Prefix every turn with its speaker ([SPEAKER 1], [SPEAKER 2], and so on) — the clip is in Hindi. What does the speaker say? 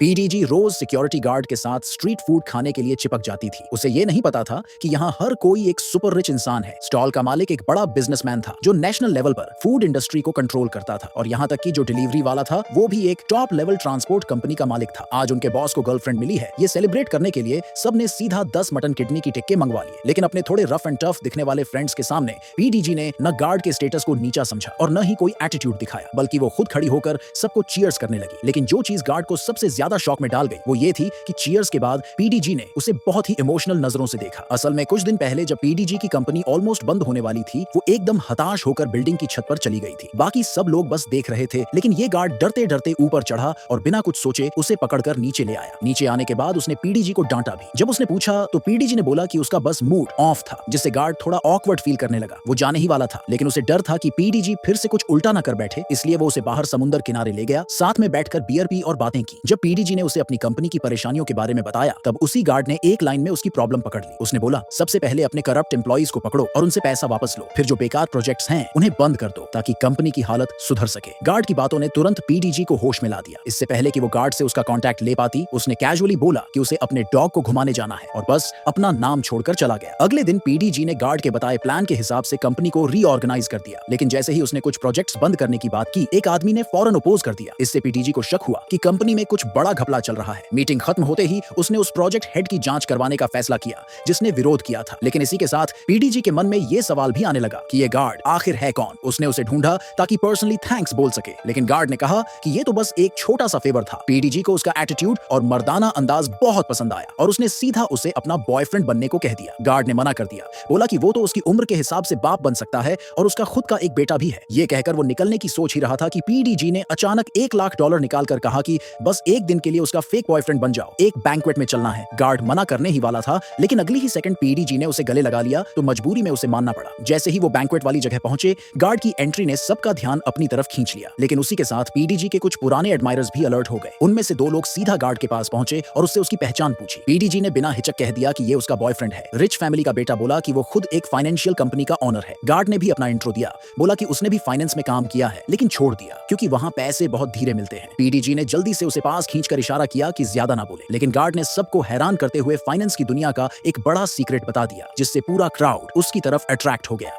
[SPEAKER 1] पीडीजी रोज सिक्योरिटी गार्ड के साथ स्ट्रीट फूड खाने के लिए चिपक जाती थी। उसे ये नहीं पता था कि यहाँ हर कोई एक सुपर रिच इंसान है। स्टॉल का मालिक एक बड़ा बिजनेसमैन था जो नेशनल लेवल पर फूड इंडस्ट्री को कंट्रोल करता था, और यहाँ तक कि जो डिलीवरी वाला था वो भी एक टॉप लेवल ट्रांसपोर्ट कंपनी का मालिक था। आज उनके बॉस को गर्लफ्रेंड मिली है। ये सेलिब्रेट करने के लिए सबने सीधा 10 मटन किडनी की टिक्के मंगवा लिए, लेकिन अपने थोड़े रफ एंड टफ दिखने वाले फ्रेंड्स के सामने पीडीजी ने न गार्ड के स्टेटस को नीचा समझा और न ही कोई एटीट्यूड दिखाया, बल्कि वो खुद खड़ी होकर सबको चीयर्स करने लगी। लेकिन जो चीज गार्ड को सबसे ज्यादा शॉक में डाल गई वो ये थी कि चीयर्स के बाद पीडीजी ने उसे बहुत ही इमोशनल नजरों से देखा। असल में कुछ दिन पहले जब पीडीजी की कंपनी ऑलमोस्ट बंद होने वाली थी, वो एकदम हताश होकर बिल्डिंग की छत पर चली गई थी। बाकी सब लोग बस देख रहे थे, लेकिन ये गार्ड डरते डरते ऊपर चढ़ा और बिना कुछ सोचे उसे पकड़कर नीचे ले आया। नीचे आने के बाद उसने पीडीजी को डांटा भी। जब उसने पूछा तो पीडीजी ने बोला कि उसका बस मूड ऑफ था, जिससे गार्ड थोड़ा ऑकवर्ड फील करने लगा। वो जाने ही वाला था, लेकिन उसे डर था कि पीडीजी फिर से कुछ उल्टा ना कर बैठे, इसलिए वो उसे बाहर समुद्र किनारे ले गया। साथ में बैठकर बियर पी और बातें की। जब पीडीजी ने उसे अपनी कंपनी की परेशानियों के बारे में बताया, तब उसी गार्ड ने एक लाइन में उसकी प्रॉब्लम पकड़ ली। उसने बोला, सबसे पहले अपने करप्ट एम्प्लॉइज को पकड़ो और उनसे पैसा वापस लो, फिर जो बेकार प्रोजेक्ट्स हैं उन्हें बंद कर दो ताकि कंपनी की हालत सुधर सके। गार्ड की बातों ने तुरंत पीडीजी को होश में ला दिया। इससे पहले कि वो गार्ड से उसका कॉन्टैक्ट ले पाती, उसने कैजुअली बोला कि उसे अपने डॉग को घुमाने जाना है और बस अपना नाम छोड़कर चला गया। अगले दिन पीडीजी ने गार्ड के बताए प्लान के हिसाब से कंपनी को रीऑर्गेनाइज कर दिया, लेकिन जैसे ही उसने कुछ प्रोजेक्ट्स बंद करने की बात की, एक आदमी ने फौरन अपोज कर दिया। इससे पीडीजी को शक हुआ कि कंपनी में कुछ बड़ा घपला चल रहा है। मीटिंग खत्म होते ही उसने उस प्रोजेक्ट हेड की जांच करवाने का फैसला किया जिसने विरोध किया था, लेकिन इसी के साथ पीडीजी के मन में यह सवाल भी आने लगा कि ये गार्ड आखिर है कौन। उसने उसे ढूंढा ताकि पर्सनली थैंक्स बोल सके, लेकिन गार्ड ने कहा कि ये तो बस एक छोटा सा फेवर था। पीडीजी को उसका एटीट्यूड और मर्दाना अंदाज बहुत पसंद आया और उसने सीधा उसे अपना बॉयफ्रेंड बनने को कह दिया। गार्ड ने मना कर दिया, बोला कि वो तो उसकी उम्र के हिसाब से बाप बन सकता है और उसका खुद का एक बेटा भी है। ये कहकर वो निकलने की सोच ही रहा था कि पीडीजी ने अचानक $1 लाख निकालकर कहा कि बस एक दिन के लिए उसका फेक बॉयफ्रेंड बन जाओ, एक बैंक्वेट में चलना है। गार्ड मना करने ही वाला था, लेकिन अगली ही सेकंड पीडीजी ने उसे गले लगा लिया, तो मजबूरी में उसे मानना पड़ा। जैसे ही वो बैंक्वेट वाली जगह पहुंचे, गार्ड की एंट्री ने सबका ध्यान अपनी तरफ खींच लिया, लेकिन उसी के साथ पीडीजी के कुछ पुराने एडमायरर्स भी अलर्ट हो गए। उनमें से 2 लोग सीधा गार्ड के पास पहुंचे और उससे उसकी पहचान पूछी। पीडीजी ने बिना हिचक कह दिया कि ये उसका बॉयफ्रेंड है। रिच फैमिली का बेटा बोला कि वो खुद एक फाइनेंशियल कंपनी का ओनर है। गार्ड ने भी अपना इंट्रो दिया, बोला कि उसने भी फाइनेंस में काम किया है, लेकिन छोड़ दिया क्योंकि वहां पैसे बहुत धीरे मिलते हैं। पीडीजी ने जल्दी से उसे पास खींचकर इशारा किया कि ज्यादा ना बोले, लेकिन गार्ड ने सबको हैरान करते हुए फाइनेंस की दुनिया का एक बड़ा सीक्रेट बता दिया, जिससे पूरा क्राउड उसकी तरफ अट्रैक्ट हो गया।